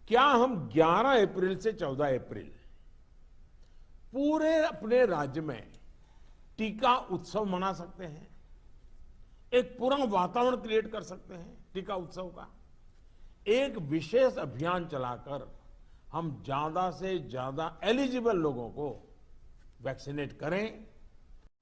क्या हम 11 अप्रैल से 14 अप्रैल पूरे अपने राज्य में टीका उत्सव मना सकते हैं? एक पूरा वातावरण क्रिएट कर सकते हैं टीका उत्सव का। एक विशेष अभियान चलाकर हम ज्यादा से ज्यादा एलिजिबल लोगों को वैक्सीनेट करें।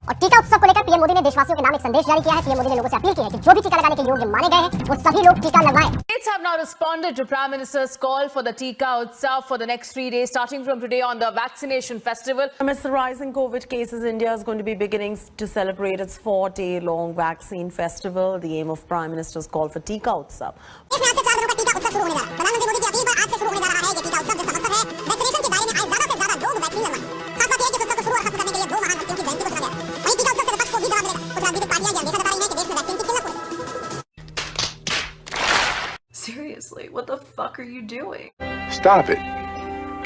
और टीका उत्सव को लेकर पीएम मोदी ने देशवासियों के नाम एक संदेश जारी किया है। पीएम मोदी ने लोगों से अपील की है कि जो भी टीका लगाने के योग्य माने गए हैं वो सभी लोग टीका लगवाएं। States have now responded to Prime Minister's call for the Tika Utsav for the next 3 days, starting from today on the vaccination festival. Amidst the rising COVID cases, India is going to be beginning to celebrate its 4-day-long vaccine festival. The aim of Prime Minister's call for Tika Utsav. इसमें आज से 4 दिनों का टीका उत्सव शुरू होने जा रहा है। प्रधानमंत्री मोदी की अपील पर आज से शुरू होने जा रहा है ये टीका उत्सव, जिसका मकसद है वैक्सीनेशन के दायरे में आए ज्यादा से ज्यादा लोग वैक्सीन लगवाएं। खास बात यह है कि इस उत्सव को शुरू और खत्म करने के लिए 2 महान हस्तियों की जयंती को चुना गया। वहीं टीका उत्सव से विपक्ष को भी जवाब मिलेगा। कुछ राजनीतिक पार्टियां ये अंदेशा जता रही हैं कि देश में वैक्सीन की किल्लत हो। Seriously, what the fuck are you doing? Stop it.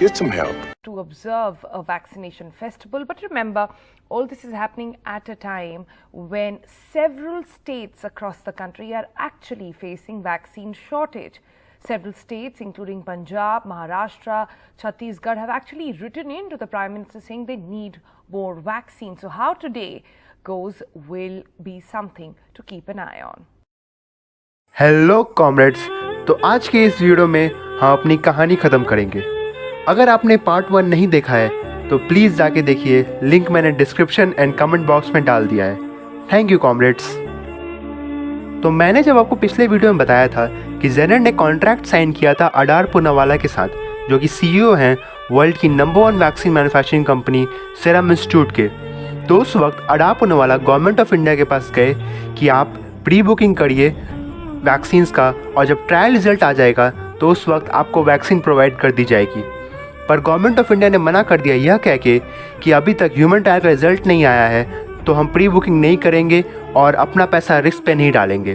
Get some help. To observe a vaccination festival, but remember, all this is happening at a time when several states across the country are actually facing vaccine shortage. Several states, including Punjab, Maharashtra, Chhattisgarh, have actually written in to the Prime Minister saying they need more vaccine. So how today goes will be something to keep an eye on. Hello comrades, तो आज के इस video में हम अपनी कहानी ख़त्म करेंगे। अगर आपने पार्ट 1 नहीं देखा है तो प्लीज़ जाके देखिए, लिंक मैंने डिस्क्रिप्शन एंड कमेंट बॉक्स में डाल दिया है। Thank you comrades. तो मैंने जब आपको पिछले वीडियो में बताया था कि जेनर ने कॉन्ट्रैक्ट साइन किया था अडार पूनावाला के साथ, जो कि CEO हैं वर्ल्ड की number 1 vaccine manufacturing company serum institute के, तो उस वक्त अडार पूनावाला गवर्नमेंट ऑफ इंडिया के पास गए कि आप प्री बुकिंग करिए वैक्सीन्स का, और जब ट्रायल रिजल्ट आ जाएगा तो उस वक्त आपको वैक्सीन प्रोवाइड कर दी जाएगी। पर गवर्नमेंट ऑफ इंडिया ने मना कर दिया, यह कह के कि अभी तक ह्यूमन ट्रायल का रिजल्ट नहीं आया है तो हम प्री बुकिंग नहीं करेंगे और अपना पैसा रिस्क पे नहीं डालेंगे।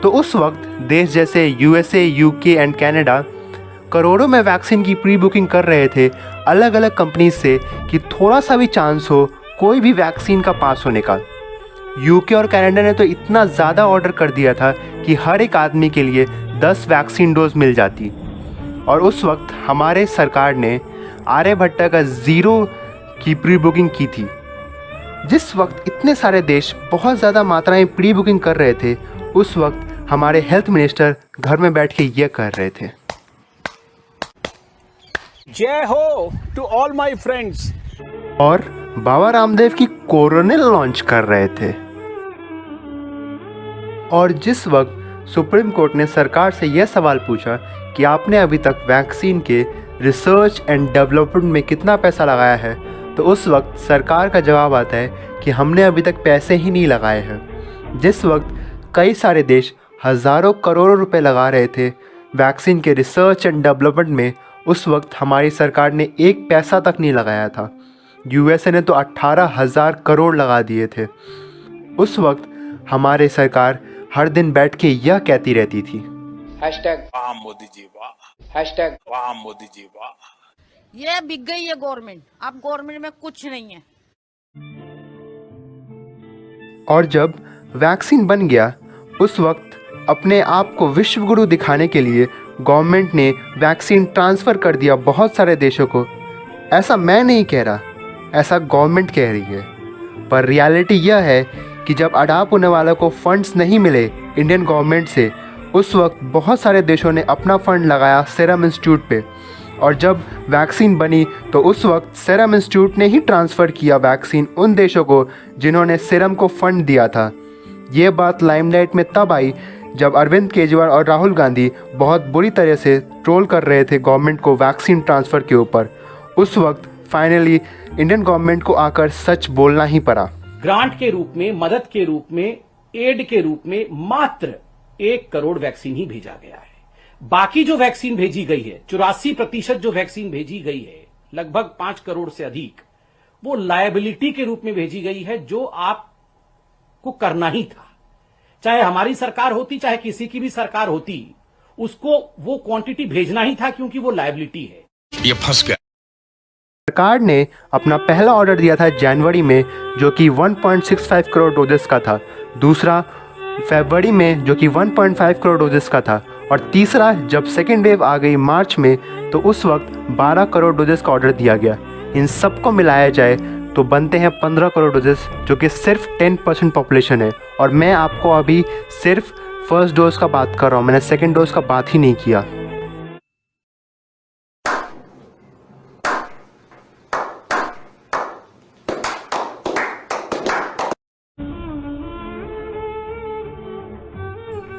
तो उस वक्त देश जैसे USA, UK एंड कनाडा करोड़ों में वैक्सीन की प्री बुकिंग कर रहे थे अलग अलग कंपनीज से कि थोड़ा सा भी चांस हो कोई भी वैक्सीन का पास होने का। UK और कनाडा ने तो इतना ज़्यादा ऑर्डर कर दिया था कि हर एक आदमी के लिए 10 वैक्सीन डोज मिल जाती। और उस वक्त हमारे सरकार ने आर्यभट्टा का 0 की प्री बुकिंग की थी। जिस वक्त इतने सारे देश बहुत ज़्यादा मात्रा में प्री बुकिंग कर रहे थे, उस वक्त हमारे हेल्थ मिनिस्टर घर में बैठ के ये कर रहे थे। जय हो टू ऑल माय फ्रेंड्स। और बाबा रामदेव की कोरोनिल लॉन्च कर रहे थे। और जिस वक्त सुप्रीम कोर्ट ने सरकार से यह सवाल पूछा कि आपने अभी तक वैक्सीन के रिसर्च एंड डेवलपमेंट में कितना पैसा लगाया है, तो उस वक्त सरकार का जवाब आता है कि हमने अभी तक पैसे ही नहीं लगाए हैं। जिस वक्त कई सारे देश हज़ारों करोड़ों रुपए लगा रहे थे वैक्सीन के रिसर्च एंड डेवलपमेंट में, उस वक्त हमारी सरकार ने एक पैसा तक नहीं लगाया था। USA ने तो 18,000 करोड़ लगा दिए थे। उस वक्त हमारे सरकार हर दिन बैठ के यह कहती रहती थी, वाह मोदी जी वाह, वाह मोदी जी वाह। ये बिक गई है गवर्नमेंट, अब गवर्नमेंट में कुछ नहीं है। और जब वैक्सीन बन गया, उस वक्त अपने आप को विश्व गुरु दिखाने के लिए गवर्नमेंट ने वैक्सीन ट्रांसफ़र कर दिया बहुत सारे देशों को। ऐसा मैं नहीं कह रहा, ऐसा गवर्नमेंट कह रही है। पर रियलिटी यह है कि जब अडार पूनावाला को फंड्स नहीं मिले इंडियन गवर्नमेंट से, उस वक्त बहुत सारे देशों ने अपना फ़ंड लगाया सीरम इंस्टीट्यूट पे। और जब वैक्सीन बनी तो उस वक्त सीरम इंस्टीट्यूट ने ही ट्रांसफ़र किया वैक्सीन उन देशों को जिन्होंने सीरम को फ़ंड दिया था। ये बात लाइमलाइट में तब आई जब अरविंद केजरीवाल और राहुल गांधी बहुत बुरी तरह से ट्रोल कर रहे थे गवर्नमेंट को वैक्सीन ट्रांसफ़र के ऊपर। उस वक्त फाइनली इंडियन गवर्नमेंट को आकर सच बोलना ही पड़ा। ग्रांट के रूप में, मदद के रूप में, एड के रूप में मात्र 1 करोड़ वैक्सीन ही भेजा गया है। बाकी जो वैक्सीन भेजी गई है, 84% जो वैक्सीन भेजी गई है, लगभग 5 करोड़ से अधिक, वो लायबिलिटी के रूप में भेजी गई है, जो आपको करना ही था। चाहे हमारी सरकार होती, चाहे किसी की भी सरकार होती, उसको वो क्वांटिटी भेजना ही था, क्योंकि वो लायबिलिटी है। ये फंस गया। सरकार ने अपना पहला ऑर्डर दिया था जनवरी में, जो कि 1.65 करोड़ डोजेस का था। दूसरा फरवरी में, जो कि 1.5 करोड़ डोजेस का था। और तीसरा, जब सेकेंड वेव आ गई मार्च में, तो उस वक्त 12 करोड़ डोजेस का ऑर्डर दिया गया। इन सबको मिलाया जाए तो बनते हैं 15 करोड़ डोजेस, जो कि सिर्फ 10% पॉपुलेशन है। और मैं आपको अभी सिर्फ फर्स्ट डोज का बात कर रहा हूँ, मैंने सेकेंड डोज का बात ही नहीं किया।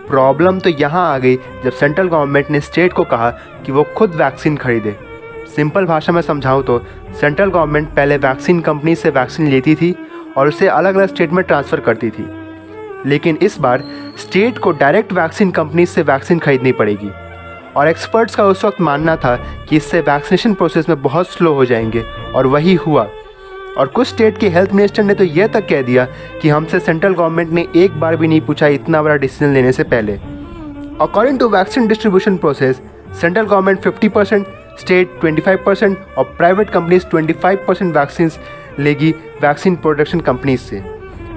प्रॉब्लम तो यहाँ आ गई जब सेंट्रल गवर्नमेंट ने स्टेट को कहा कि वो खुद वैक्सीन खरीदे। सिंपल भाषा में समझाऊँ तो सेंट्रल गवर्नमेंट पहले वैक्सीन कंपनी से वैक्सीन लेती थी और उसे अलग अलग स्टेट में ट्रांसफ़र करती थी, लेकिन इस बार स्टेट को डायरेक्ट वैक्सीन कंपनी से वैक्सीन खरीदनी पड़ेगी। और एक्सपर्ट्स का उस वक्त मानना था कि इससे वैक्सीनेशन प्रोसेस में बहुत स्लो हो जाएंगे, और वही हुआ। और कुछ स्टेट के हेल्थ मिनिस्टर ने तो यह तक कह दिया कि हमसे सेंट्रल गवर्नमेंट ने एक बार भी नहीं पूछा इतना बड़ा डिसीजन लेने से पहले। According to vaccine distribution process, central government 50%, state 25% और प्राइवेट कंपनीज 25% वैक्सीन लेगी वैक्सीन प्रोडक्शन कंपनीज से।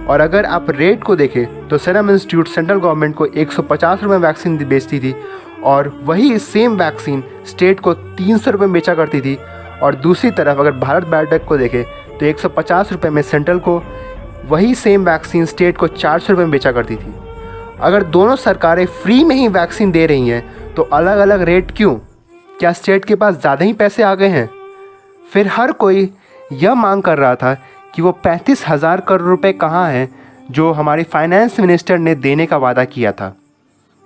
और अगर आप रेट को देखें तो सीरम इंस्टीट्यूट सेंट्रल गवर्नमेंट को 150 रुपये वैक्सीन बेचती थी, और वही सेम वैक्सीन स्टेट को 300 रुपये में बेचा करती थी। और दूसरी तरफ अगर भारत बायोटेक को देखें तो 150 रुपये में सेंट्रल को वही सेम वैक्सीन स्टेट को 400 रुपये में बेचा करती थी। अगर दोनों सरकारें फ्री में ही वैक्सीन दे रही हैं तो अलग अलग रेट क्यों? क्या स्टेट के पास ज़्यादा ही पैसे आ गए हैं? फिर हर कोई यह मांग कर रहा था कि वो 35,000 करोड़ रुपए कहाँ हैं जो हमारी फाइनेंस मिनिस्टर ने देने का वादा किया था।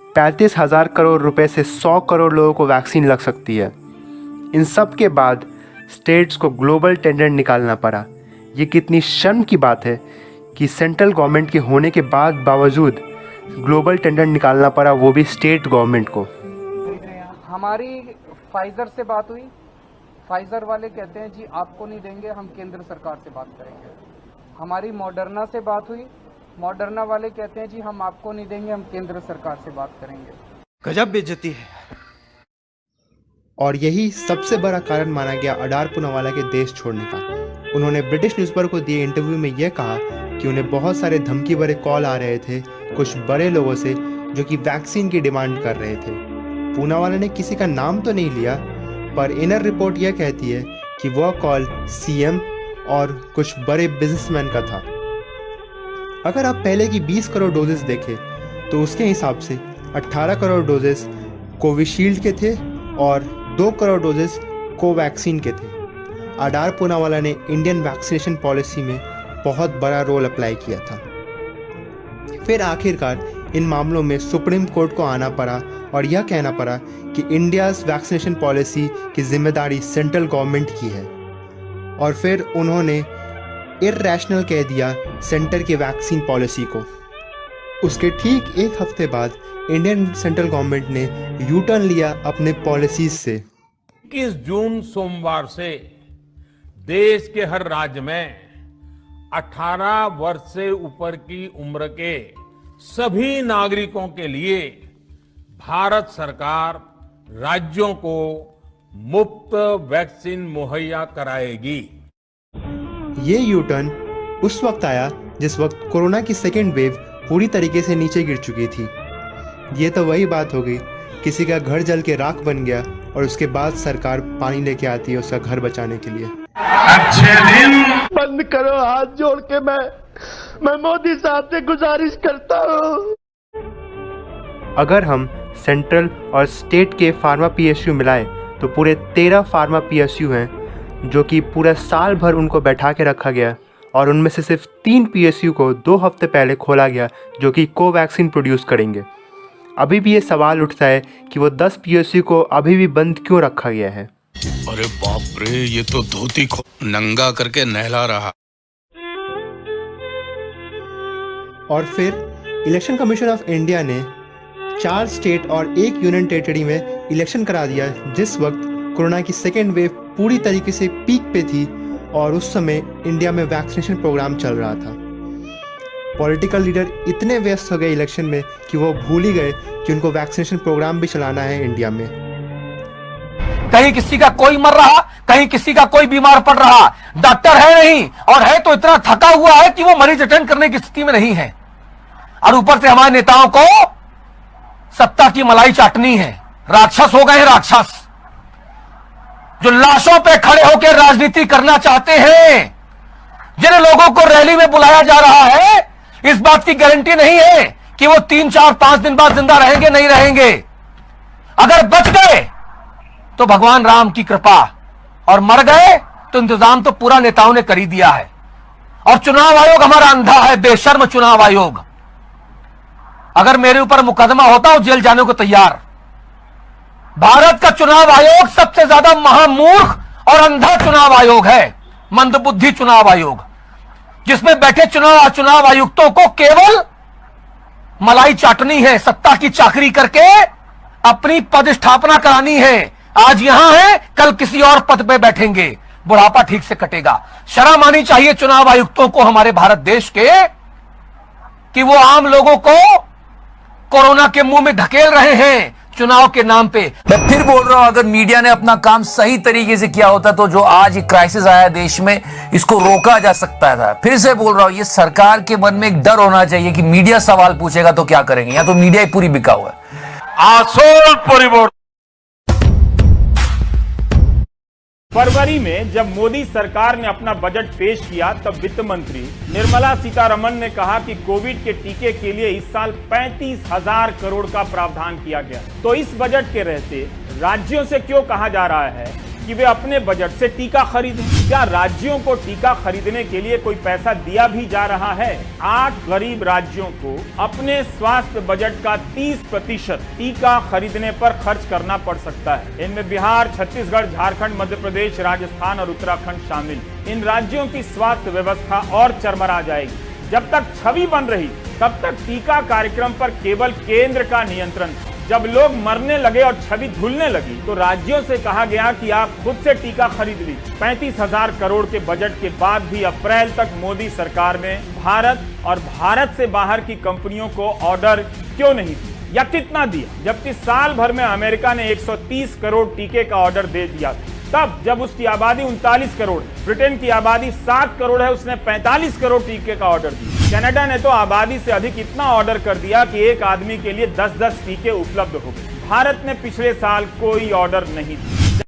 35,000 करोड़ रुपए से 100 करोड़ लोगों को वैक्सीन लग सकती है। इन सब के बाद स्टेट्स को ग्लोबल टेंडर निकालना पड़ा। ये कितनी शर्म की बात है कि सेंट्रल गवर्नमेंट के होने के बावजूद ग्लोबल टेंडर निकालना पड़ा, वो भी स्टेट गवर्नमेंट को। हमारी फाइजर से बात हुई, फाइजर वाले कहते हैं जी आपको नहीं देंगे, हम केंद्र सरकार से बात करेंगे। हमारी मॉडर्ना से बात हुई, मॉडर्ना वाले कहते हैं जी हम आपको नहीं देंगे, हम केंद्र सरकार से बात करेंगे। गजब बेइज्जती है। और यही सबसे बड़ा कारण माना गया अडार पूनावाला के देश छोड़ने का। उन्होंने ब्रिटिश न्यूज़पेपर को दिए इंटरव्यू में यह कहा कि उन्हें बहुत सारे धमकी भरे कॉल आ रहे थे कुछ बड़े लोगों से जो कि वैक्सीन की डिमांड कर रहे थे। पूनावाला ने किसी का नाम तो नहीं लिया, पर इनर रिपोर्ट यह कहती है कि वह कॉल सीएम और कुछ बड़े बिजनेसमैन का था। अगर आप पहले की 20 करोड़ डोजेस देखें तो उसके हिसाब से 18 करोड़ डोजेस कोविशील्ड के थे और 2 करोड़ डोजेस कोवैक्सीन के थे। अडार पूनावाला ने इंडियन वैक्सीनेशन पॉलिसी में बहुत बड़ा रोल अप्लाई किया था। फिर आखिरकार इन मामलों में सुप्रीम कोर्ट को आना पड़ा और यह कहना पड़ा कि इंडियाज़ वैक्सीनेशन पॉलिसी की जिम्मेदारी सेंट्रल गवर्नमेंट की है। और फिर उन्होंने इरैशनल कह दिया सेंटर की वैक्सीन पॉलिसी को। उसके ठीक एक हफ्ते बाद इंडियन सेंट्रल गवर्नमेंट ने यू टर्न लिया अपने पॉलिसीज से। 21 जून सोमवार से देश के हर राज्य में 18 वर्ष से ऊपर की उम्र के सभी नागरिकों के लिए भारत सरकार राज्यों को मुफ्त वैक्सीन मुहैया कराएगी। ये यू टर्न उस वक्त आया जिस वक्त कोरोना की सेकेंड वेव पूरी तरीके से नीचे गिर चुकी थी। ये तो वही बात हो गई, किसी का घर जल के राख बन गया और उसके बाद सरकार पानी लेके आती है उसका घर बचाने के लिए। अच्छे दिन बंद करो, हाथ जोड़ के मैं मोदी साहब से गुजारिश करता हूँ। अगर हम सेंट्रल और स्टेट के फार्मा पीएसयू मिलाएं तो पूरे 13 फार्मा पीएसयू हैं जो कि पूरा साल भर उनको बैठा के रखा गया, और उनमें से सिर्फ 3 पीएसयू को 2 हफ्ते पहले खोला गया जो कि कोवैक्सीन प्रोड्यूस करेंगे। अभी भी ये सवाल उठता है कि वो 10 पीएसयू को अभी भी बंद क्यों रखा गया है। अरे बाप रे, ये तो धोती को नंगा करके नहला रहा। और फिर इलेक्शन कमीशन ऑफ इंडिया ने 4 स्टेट और 1 यूनियन टेरिटरी में इलेक्शन करा दिया जिस वक्त कोरोना की सेकेंड वेव पूरी तरीके से पीक पे थी और उस समय इंडिया में वैक्सीनेशन प्रोग्राम चल रहा था। पॉलिटिकल लीडर इतने व्यस्त हो गए इलेक्शन में कि वो भूल ही गए कि उनको वैक्सीनेशन प्रोग्राम भी चलाना है इंडिया में। कहीं किसी का कोई मर रहा, कहीं किसी का कोई बीमार पड़ रहा, डॉक्टर है नहीं, और है तो इतना थका हुआ है कि वो मरीज अटेंड करने की स्थिति में नहीं है। और ऊपर से हमारे नेताओं को सत्ता की मलाई चाटनी है। राक्षस हो गए हैं राक्षस, जो लाशों पे खड़े होकर राजनीति करना चाहते हैं। जिन लोगों को रैली में बुलाया जा रहा है, इस बात की गारंटी नहीं है कि वो 3, 4, 5 दिन बाद जिंदा रहेंगे, नहीं रहेंगे। अगर बच गए तो भगवान राम की कृपा, और मर गए तो इंतजाम तो पूरा नेताओं ने कर ही दिया है। और चुनाव आयोग हमारा अंधा है, बेशर्म चुनाव आयोग। अगर मेरे ऊपर मुकदमा होता हूं जेल जाने को तैयार। भारत का चुनाव आयोग सबसे ज्यादा महामूर्ख और अंधा चुनाव आयोग है, मंदबुद्धि चुनाव आयोग, जिसमें बैठे चुनाव आयुक्तों को केवल मलाई चाटनी है, सत्ता की चाकरी करके अपनी पद स्थापना करानी है। आज यहां है, कल किसी और पद पे बैठेंगे, बुढ़ापा ठीक से कटेगा। शर्म आनी चाहिए चुनाव आयुक्तों को हमारे भारत देश के, कि वो आम लोगों को कोरोना के मुंह में ढकेल रहे हैं चुनाव के नाम पे। मैं फिर बोल रहा हूं, अगर मीडिया ने अपना काम सही तरीके से किया होता तो जो आज क्राइसिस आया देश में, इसको रोका जा सकता था। फिर से बोल रहा हूं, ये सरकार के मन में एक डर होना चाहिए कि मीडिया सवाल पूछेगा तो क्या करेंगे। या तो मीडिया ही पूरी बिका हुआ है। आसोल परिवर्तन। फरवरी में जब मोदी सरकार ने अपना बजट पेश किया, तब वित्त मंत्री निर्मला सीतारमण ने कहा कि कोविड के टीके के लिए इस साल 35,000 करोड़ का प्रावधान किया गया। तो इस बजट के रहते राज्यों से क्यों कहा जा रहा है कि वे अपने बजट से टीका खरीदें? क्या राज्यों को टीका खरीदने के लिए कोई पैसा दिया भी जा रहा है? 8 गरीब राज्यों को अपने स्वास्थ्य बजट का 30% टीका खरीदने पर खर्च करना पड़ सकता है। इनमें बिहार, छत्तीसगढ़, झारखंड, मध्य प्रदेश, राजस्थान और उत्तराखंड शामिल। इन राज्यों की स्वास्थ्य व्यवस्था और चरमरा जाएगी। जब तक छवि बन रही, तब तक टीका कार्यक्रम पर केवल केंद्र का नियंत्रण था। जब लोग मरने लगे और छवि धुलने लगी, तो राज्यों से कहा गया कि आप खुद से टीका खरीद लीजिए। 35,000 करोड़ के बजट के बाद भी अप्रैल तक मोदी सरकार ने भारत और भारत से बाहर की कंपनियों को ऑर्डर क्यों नहीं दिया, या कितना दिया? जबकि साल भर में अमेरिका ने 130 करोड़ टीके का ऑर्डर दे दिया। तब जब उसकी आबादी 39 करोड़, ब्रिटेन की आबादी 7 करोड़ है, उसने 45 करोड़ टीके का ऑर्डर दिया। कनाडा ने तो आबादी से अधिक इतना ऑर्डर कर दिया कि एक आदमी के लिए 10-10 टीके उपलब्ध हो गए। भारत ने पिछले साल कोई ऑर्डर नहीं दिया।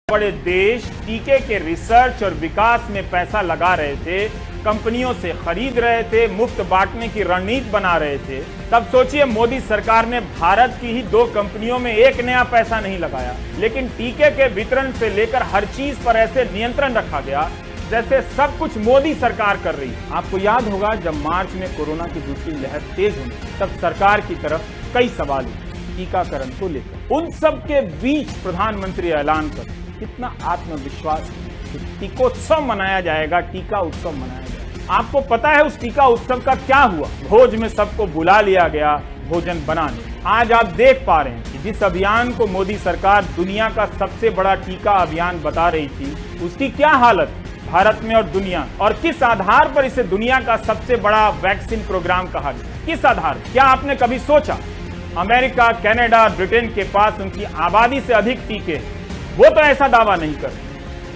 बड़े देश टीके के रिसर्च और विकास में पैसा लगा रहे थे, कंपनियों से खरीद रहे थे, मुफ्त बांटने की रणनीति बना रहे थे, तब सोचिए मोदी सरकार ने भारत की ही 2 कंपनियों में एक नया पैसा नहीं लगाया। लेकिन टीके के वितरण से लेकर हर चीज पर ऐसे नियंत्रण रखा गया जैसे सब कुछ मोदी सरकार कर रही है। आपको याद होगा जब मार्च में कोरोना की दूसरी लहर तेज हुई, तब सरकार की तरफ कई सवाल टीकाकरण को लेकर। उन सब के बीच प्रधानमंत्री ऐलान कर कितना आत्मविश्वास कि टीकोत्सव मनाया जाएगा, टीका उत्सव मनाया जाएगा। आपको पता है उस टीका उत्सव का क्या हुआ? भोज में सबको बुला लिया गया भोजन बनाने। आज आप देख पा रहे हैं कि जिस अभियान को मोदी सरकार दुनिया का सबसे बड़ा टीका अभियान बता रही थी, उसकी क्या हालत भारत में और दुनिया, और किस आधार पर इसे दुनिया का सबसे बड़ा वैक्सीन प्रोग्राम कहा गया? किस आधार? क्या आपने कभी सोचा? अमेरिका, कनाडा, ब्रिटेन के पास उनकी आबादी से अधिक टीके हैं, वो तो ऐसा दावा नहीं करते।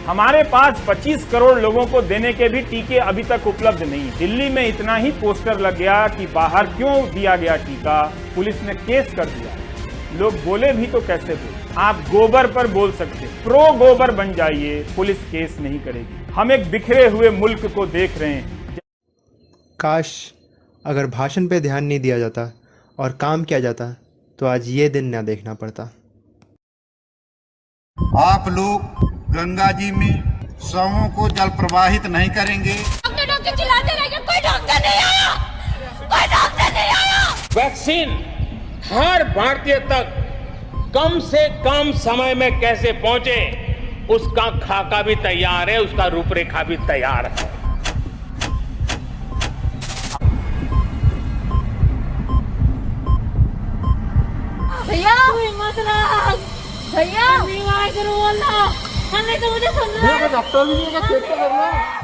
हमारे पास 25 करोड़ लोगों को देने के भी टीके अभी तक उपलब्ध नहीं। दिल्ली में इतना ही पोस्टर लग गया कि बाहर क्यों दिया गया टीका, पुलिस ने केस कर दिया। लोग बोले भी तो कैसे बोले? आप गोबर पर बोल सकते, प्रो गोबर बन जाइए, पुलिस केस नहीं करेगी। हम एक बिखरे हुए मुल्क को देख रहे हैं। काश अगर भाषण पे ध्यान नहीं दिया जाता और काम किया जाता तो आज ये दिन ना देखना पड़ता। आप लोग गंगा जी में शवों को जल प्रवाहित नहीं करेंगे। डॉक्टर चिल्लाते रहेंगे, कोई डॉक्टर नहीं आया, कोई डॉक्टर नहीं आया। वैक्सीन हर भारतीय तक कम से कम समय में कैसे पहुंचे, उसका खाका भी तैयार है, उसका रूपरेखा भी तैयार है। भैया मत रख, भैया बोलना, हमने तो मुझे सुनना है। डॉक्टर भी नहीं चेक करना।